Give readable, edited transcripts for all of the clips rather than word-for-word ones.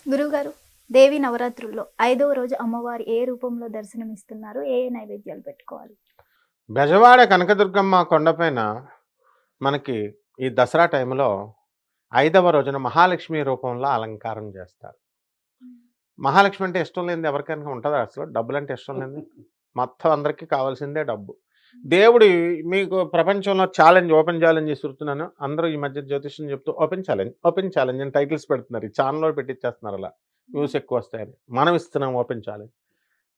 గురువుగారు, దేవి నవరాత్రుల్లో 5వ రోజు అమ్మవారు ఏ రూపంలో దర్శనమిస్తున్నారు? ఏ ఏ నైవేద్యాలు పెట్టుకోవాలి? బెజవాడ కనకదుర్గమ్మ కొండపైన మనకి ఈ దసరా టైంలో 5వ రోజున మహాలక్ష్మి రూపంలో అలంకారం చేస్తారు. మహాలక్ష్మి అంటే ఇష్టం లేనిది ఎవరికైనా ఉంటుందా అసలు? డబ్బులంటే ఇష్టం లేనిది? మొత్తం అందరికీ కావాల్సిందే డబ్బు. దేవుడు మీకు ప్రపంచంలో ఓపెన్ ఛాలెంజ్ ఇస్తున్నాను. అందరూ ఈ మధ్య జ్యోతిష్యం చెప్తూ ఓపెన్ ఛాలెంజ్ అని టైటిల్స్ పెడుతున్నారు. ఈ ఛానల్‌లో పెట్టిచ్చేస్తున్నారు అలా. వ్యూస్ ఎక్కువ వస్తాయని. మనం ఇస్తున్నాం ఓపెన్ ఛాలెంజ్.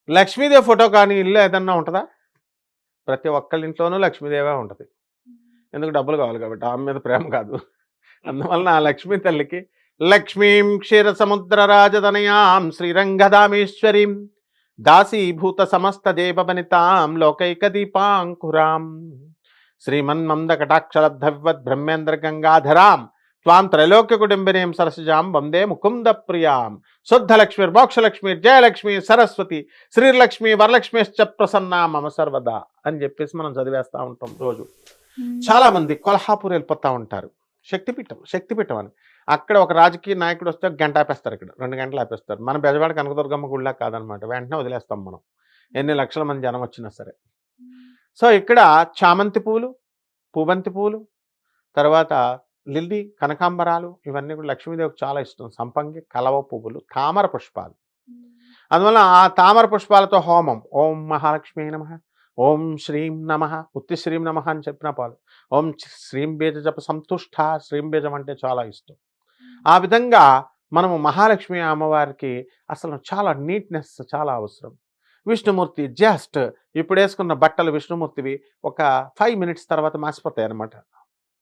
లక్ష్మీదేవి ఫోటో కానీ ఇల్లు ఏదన్నా ఉంటదా? ప్రతి ఒక్కళ్ళ ఇంట్లోనూ లక్ష్మీదేవే ఉంటది. ఎందుకు డబ్బులు కావాలి కాబట్టి. ఆమె మీద ప్రేమ కాదు. అందువలన ఆ లక్ష్మీ తల్లికి లక్ష్మీం క్షీరసముద్ర రాజతనయాం శ్రీరంగధామేశ్వరీం దాసీభూత సమస్త దేవవనితాం లోకైక దీపాంకురాం శ్రీమన్మందకటాక్షలబ్ధవద్ బ్రహ్మేంద్ర గంగాధరాం త్వాం త్రైలోక్య కుటుంబినీం సరసజాం వందే ముకుంద ప్రియాం శుద్ధలక్ష్మి మోక్షలక్ష్మి జయలక్ష్మి సరస్వతి శ్రీలక్ష్మి వరలక్ష్మిశ్చ ప్రసన్నా మమ సర్వదా అని చెప్పేసి మనం చదివేస్తూ ఉంటాం రోజు. చాలా మంది కొల్హాపూర్ వెళ్ళిపోతూ ఉంటారు. శక్తిపీఠం అని అక్కడ ఒక రాజకీయ నాయకుడు వస్తే గంట ఆపేస్తారు, ఇక్కడ 2 గంటలు ఆపేస్తారు. మన బెజవాడ కనకదుర్గమ్మ గుళ్ళ కాదనమాట, వెంటనే వదిలేస్తాం మనం ఎన్ని లక్షల మంది జనం వచ్చినా సరే. సో ఇక్కడ చామంతి పూలు, పూబంతి పూలు, తర్వాత లిల్లీ, కనకాంబరాలు ఇవన్నీ కూడా లక్ష్మీదేవికి చాలా ఇష్టం. సంపంగి, కలవ పువ్వులు, తామర పుష్పాలు. అందువల్ల ఆ తామర పుష్పాలతో హోమం ఓం మహాలక్ష్మి నమః, ఓం శ్రీం నమః, ఉత్తి శ్రీం నమః అని చెప్పిన పాలు, ఓం శ్రీం బీజ జప సంతుష్ట, శ్రీం బీజం అంటే చాలా ఇష్టం. ఆ విధంగా మనము మహాలక్ష్మి అమ్మవారికి అసలు చాలా నీట్నెస్ చాలా అవసరం. విష్ణుమూర్తి జస్ట్ ఇప్పుడు వేసుకున్న బట్టలు విష్ణుమూర్తివి ఒక 5 మినిట్స్ తర్వాత మాసిపోతాయి అన్నమాట.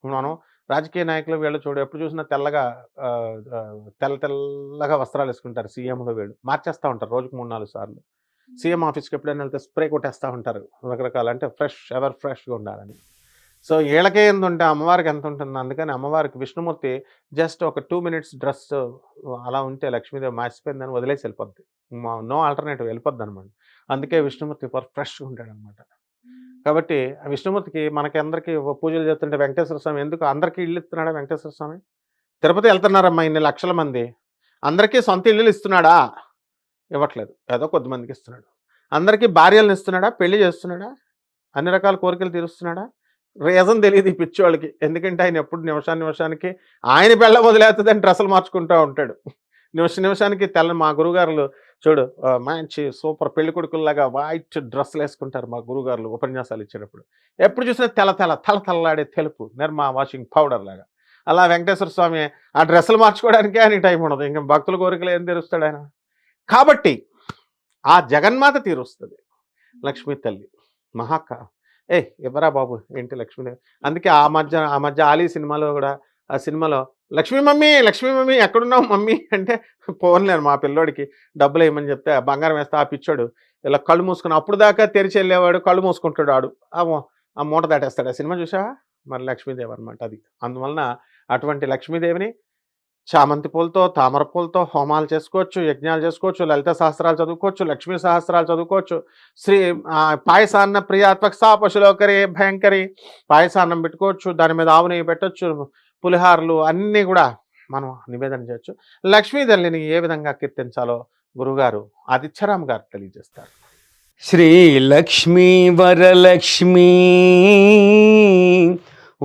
మనం రాజకీయ నాయకులు వీళ్ళు చూడు ఎప్పుడు చూసినా తెల్లగా తెల్లగా వస్త్రాలు వేసుకుంటారు. సీఎంలో వీళ్ళు మార్చేస్తూ ఉంటారు రోజుకు 3-4 సార్లు. సీఎం ఆఫీస్కి ఎప్పుడైనా వెళ్తే స్ప్రే కొట్టేస్తూ ఉంటారు రకరకాల, అంటే ఎవర్ ఫ్రెష్గా ఉండాలని. సో వీళ్ళకే ఎంత ఉంటే అమ్మవారికి ఎంత ఉంటుంది. అందుకని అమ్మవారికి విష్ణుమూర్తి జస్ట్ ఒక 2 మినిట్స్ డ్రెస్ అలా ఉంటే లక్ష్మీదేవి మార్చిపోయిందని వదిలేసి వెళ్ళిపోద్ది. నో ఆల్టర్నేటివ్ వెళ్ళిపోద్ది అనమాట. అందుకే విష్ణుమూర్తి ఫ్రెష్గా ఉంటాడు అనమాట. కాబట్టి ఆ విష్ణుమూర్తికి మనకి అందరికీ పూజలు చేస్తుంటే వెంకటేశ్వర స్వామి ఎందుకు అందరికీ ఇల్లు ఇస్తున్నాడా? వెంకటేశ్వర స్వామి తిరుపతి వెళ్తున్నారమ్మా ఇన్ని లక్షల మంది, అందరికీ సొంత ఇల్లులు ఇస్తున్నాడా? ఇవ్వట్లేదు, ఏదో కొద్దిమందికి ఇస్తున్నాడు. అందరికీ భార్యలను ఇస్తున్నాడా? పెళ్లి చేస్తున్నాడా? అన్ని రకాల కోరికలు తీరుస్తున్నాడా? రీజన్ తెలియదు ఈ పిచ్చోళ్ళకి. ఎందుకంటే ఆయన ఎప్పుడు నిమిషానికి ఆయన పెళ్ళ వదిలేస్తుందని డ్రెస్సులు మార్చుకుంటూ ఉంటాడు. నిమిషానికి మా గురుగారులు చూడు మంచి సూపర్ పెళ్లి కొడుకుల్లాగా వైట్ డ్రెస్సులు వేసుకుంటారు మా గురుగారులు ఉపన్యాసాలు ఇచ్చేటప్పుడు. ఎప్పుడు చూసినా తెల్లలాడే తెలుపు నిర్మా వాషింగ్ పౌడర్ లాగా. అలా వెంకటేశ్వర స్వామి ఆ డ్రెస్సులు మార్చుకోవడానికే ఆయన టైం ఉండదు. ఇంకా భక్తుల కోరికలు ఏం తీరుస్తాడు ఆయన? కాబట్టి ఆ జగన్మాత తీరుస్తుంది లక్ష్మీ తల్లి. ఇవ్వరా బాబు ఏంటి లక్ష్మీదేవి. అందుకే ఆ మధ్య ఆలీ సినిమాలో కూడా, ఆ సినిమాలో లక్ష్మీ మమ్మీ ఎక్కడున్నావు మమ్మీ అంటే పోన్లేను మా పిల్లోడికి డబ్బులు వేయమని చెప్తే బంగారం వేస్తే ఆ పిచ్చోడు ఇలా కళ్ళు మూసుకుని అప్పుడు దాకా తెరిచి వెళ్ళేవాడు కళ్ళు మూసుకుంటాడు. ఆడు ఆ మూట దాటేస్తాడు. ఆ సినిమా చూసావా? మరి లక్ష్మీదేవి అనమాట అది. అందువలన అటువంటి లక్ష్మీదేవిని చామంతి పూలతో, తామర పూలతో హోమాలు చేసుకోవచ్చు, యజ్ఞాలు చేసుకోవచ్చు, లలిత సహస్రాలు చదువుకోవచ్చు, లక్ష్మీ సహస్రాలు చదువుకోవచ్చు. పాయసాన్న ప్రియాత్వక్సా పశులోకరి భయంకరి పాయసాన్నం పెట్టుకోవచ్చు, దాని మీద ఆవు నెయ్యి పెట్టచ్చు, పులిహారలు అన్నీ కూడా మనం నివేదన చేయొచ్చు. లక్ష్మీ తల్లిని ఏ విధంగా కీర్తించాలో గురుగారు ఆదిత్యరామ్ గారు తెలియజేస్తారు. శ్రీలక్ష్మీ వరలక్ష్మీ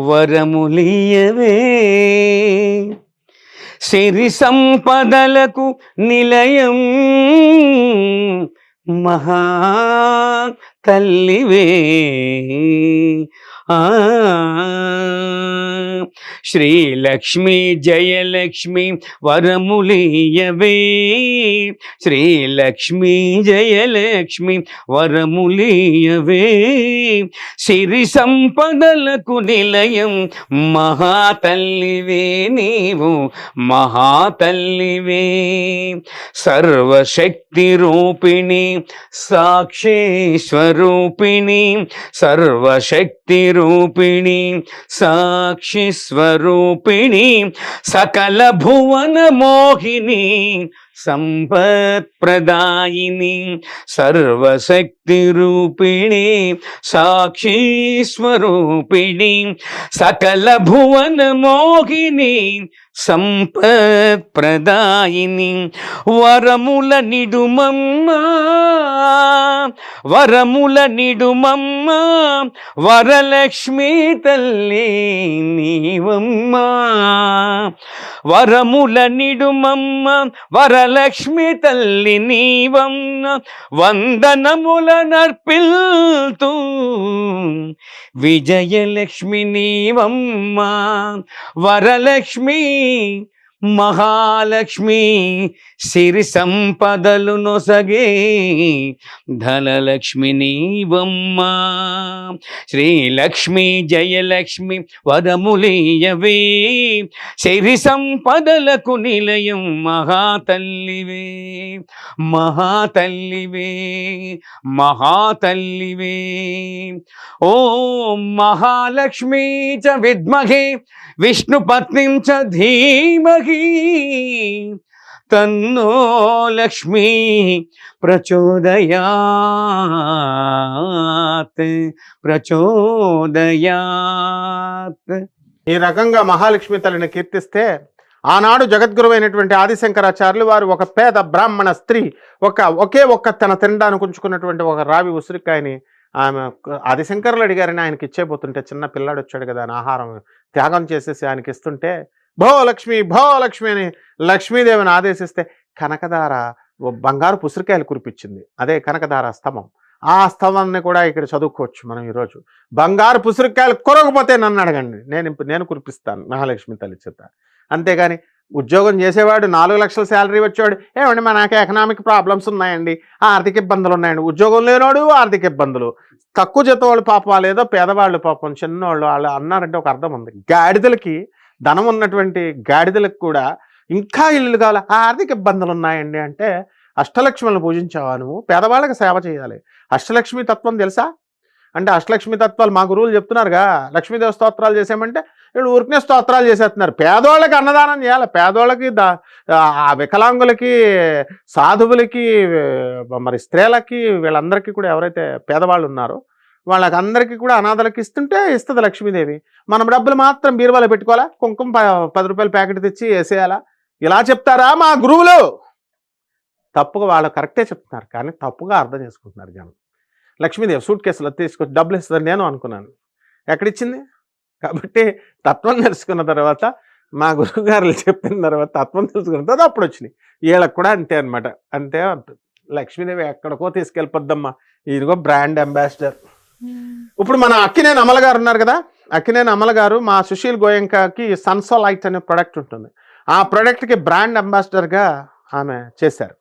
వరములియవే, సిరి సంపదలకు నిలయం మహా తల్లివే. శ్రీలక్ష్మి జయలక్ష్మి వరములియవే, శ్రీలక్ష్మి జయలక్ష్మి వరములియవే, సిరి సంపదలకు నిలయం మహాతల్లివే నీవు మహాతల్లివే. సర్వశక్తి రూపిణి సాక్షి స్వరూపిణి, సర్వశక్తి రూపిణి సాక్షి స్వరూపిణి, సకల భువన మోహిని సంపత్ ప్రదాయిని, సర్వశక్తి రూపిణి సాక్షి స్వరూపిణి, సకల భువన మోహిని సంపత్ప్రదాయిని వరముల నిడుమమ్మ వరముల నిడుమమ్మ వరలక్ష్మీ తల్లి నీవమ్మ వరముల నిడుమమ్మ వరలక్ష్మి తల్లి నీవమ్మ వందనముల నర్పిల్తూ విజయలక్ష్మి నీవమ్మ వరలక్ష్మి మహాలక్ష్మి సిరి సంపదలు నొసగే ధనలక్ష్మి నీవమ్మ శ్రీలక్ష్మి జయలక్ష్మి వరములీయవే సిరి సంపదలకు నిలయం మహాతల్లివే మహాతల్లివే మహాతల్లివే ఓం మహాలక్ష్మీ చ విద్మహే విష్ణుపత్నిం చ ధీమహి తన్నో లక్ష్మీ ప్రచోదయాత్ ప్రచోదయాత్. ఈ రకంగా మహాలక్ష్మి తల్లిని కీర్తిస్తే ఆనాడు జగద్గురు అయినటువంటి ఆదిశంకరాచార్యులు వారు ఒక పేద బ్రాహ్మణ స్త్రీ ఒకే ఒక్క తన తినడానికి ఉంచుకున్నటువంటి ఒక రావి ఉసిరికాయని ఆమె ఆదిశంకరులు అడిగారని ఆయనకి ఇచ్చేపోతుంటే చిన్న పిల్లాడు వచ్చాడు కదా అని ఆహారం త్యాగం చేసేసి ఆయనకి ఇస్తుంటే భో లక్ష్మి అని లక్ష్మీదేవిని ఆదేశిస్తే కనకధార బంగారు ఉసిరికాయలు కురిపించింది. అదే కనకధార స్తవం. ఆ స్తవాన్ని కూడా ఇక్కడ చదువుకోవచ్చు మనం ఈరోజు. బంగారు ఉసిరికాయలు కొరకపోతే నన్ను అడగండి, నేను కురిపిస్తాను మహాలక్ష్మి తల్లి చేత. అంతేగాని ఉద్యోగం చేసేవాడు 4 లక్షల శాలరీ వచ్చేవాడు ఏమండి మనకి ఎకనామిక్ ప్రాబ్లమ్స్ ఉన్నాయండి, ఆర్థిక ఇబ్బందులు ఉన్నాయండి. ఉద్యోగం లేనివాడు ఆర్థిక ఇబ్బందులు, తక్కువ జీతం వాళ్ళు పాపం వాళ్ళేదో పేదవాళ్ళు పాపం చిన్నవాళ్ళు వాళ్ళు అన్నారంటే ఒక అర్థం ఉంది. గాడిదలకి ధనం ఉన్నటువంటి గాడిదలకు కూడా ఇంకా ఇల్లు కావాలి, ఆర్థిక ఇబ్బందులు ఉన్నాయండి అంటే అష్టలక్ష్మిలను పూజించావా నువ్వు? పేదవాళ్ళకి సేవ చేయాలి. అష్టలక్ష్మి తత్వం తెలుసా? అంటే అష్టలక్ష్మి తత్వాలు మా గురువులు చెప్తున్నారుగా. లక్ష్మీదేవి స్తోత్రాలు చేసామంటే వీళ్ళు ఊరికనే స్తోత్రాలు చేసేస్తున్నారు. పేదోళ్ళకి అన్నదానం చేయాలి, పేదోళ్ళకి ఆ వికలాంగులకి సాధువులకి మరి స్త్రీలకి వీళ్ళందరికీ కూడా ఎవరైతే పేదవాళ్ళు ఉన్నారో వాళ్ళకి అందరికీ కూడా అనాథలకి ఇస్తుంది లక్ష్మీదేవి. మనం డబ్బులు మాత్రం బీరువాలో పెట్టుకోవాలా, కుంకుమ 10 రూపాయల ప్యాకెట్ తెచ్చి వేసేయాలా? ఇలా చెప్తారా మా గురువులు? తప్పుగా వాళ్ళు కరెక్టే చెప్తున్నారు కానీ తప్పుగా అర్థం చేసుకుంటున్నారు జనం. లక్ష్మీదేవి సూట్ కేసులో తీసుకొచ్చి డబ్బులు ఇస్తుంది నేను అనుకున్నాను, ఎక్కడిచ్చింది? కాబట్టి తత్వం తెలుసుకున్న తర్వాత మా గురువుగారులు చెప్పిన తర్వాత తత్వం తెలుసుకున్న తర్వాత అప్పుడు వచ్చినాయి. వీళ్ళకి కూడా అంతే అనమాట. అంతే లక్ష్మీదేవి ఎక్కడికో తీసుకెళ్ళిపోద్దమ్మా, ఇదిగో బ్రాండ్ అంబాసిడర్. ఇప్పుడు మన అక్కినేని అమల గారు ఉన్నారు కదా, అక్కినేని అమల గారు మా సుశీల్ గోయంకాకి సన్సోలైట్ అనే ప్రోడక్ట్ ఉంటుంది, ఆ ప్రోడక్ట్కి బ్రాండ్ అంబాసిడర్గా ఆమె చేశారు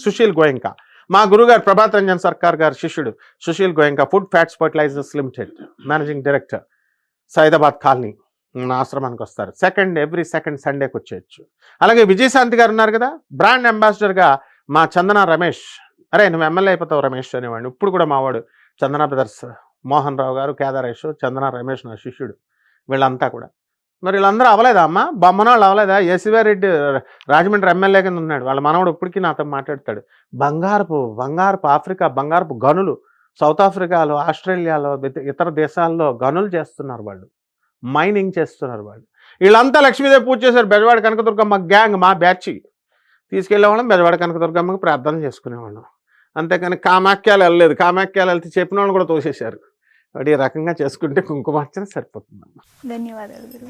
సుశీల్ గోయంకా. మా గురుగారు ప్రభాత్ రంజన్ సర్కార్ గారు శిష్యుడు Sushil Goenka, food fats fertilisers limited managing director, Saidabad colony నా ఆశ్రమానికి వస్తారు. ఎవ్రీ సెకండ్ సండేకి వచ్చేయచ్చు. అలాగే విజయశాంతి గారు ఉన్నారు కదా, బ్రాండ్ అంబాసిడర్గా మా చందన రమేష్. అరే నువ్వు ఎమ్మెల్యే అయిపోతావు రమేష్ అనేవాడిని, ఇప్పుడు కూడా మావాడు చందన బ్రదర్స్ మోహన్ రావు గారు, కేదారేష్, చందన రమేష్ నా శిష్యుడు. వీళ్ళంతా కూడా మరి వీళ్ళందరూ అవ్వలేదా అమ్మ? బొమ్మనాళ్ళు అవ్వలేదా? ఏసీవారెడ్డి రాజమండ్రి ఎమ్మెల్యే కింద ఉన్నాడు, వాళ్ళ మనవడు ఇప్పటికీ నాతో మాట్లాడతాడు. బంగారపు ఆఫ్రికా బంగారపు గనులు సౌత్ ఆఫ్రికాలో, ఆస్ట్రేలియాలో, ఇతర దేశాల్లో గనులు చేస్తున్నారు వాళ్ళు, మైనింగ్ చేస్తున్నారు వాళ్ళు. వీళ్ళంతా లక్ష్మీదేవి పూజ చేశారు. బెజవాడ కనకదుర్గమ్మ గ్యాంగ్ మా బ్యాచ్ తీసుకెళ్ళేవాళ్ళం, బెజవాడ కనకదుర్గమ్మకి ప్రార్థన చేసుకునేవాళ్ళం. అంతేకాని కామాఖ్యాలు వెళ్ళలేదు. కామాఖ్యాలు వెళ్తే చెప్పిన వాళ్ళు కూడా తోసేశారు. వాడు ఈ రకంగా చేసుకుంటే కుంకుమార్చన సరిపోతుందమ్మా. ధన్యవాదాలు.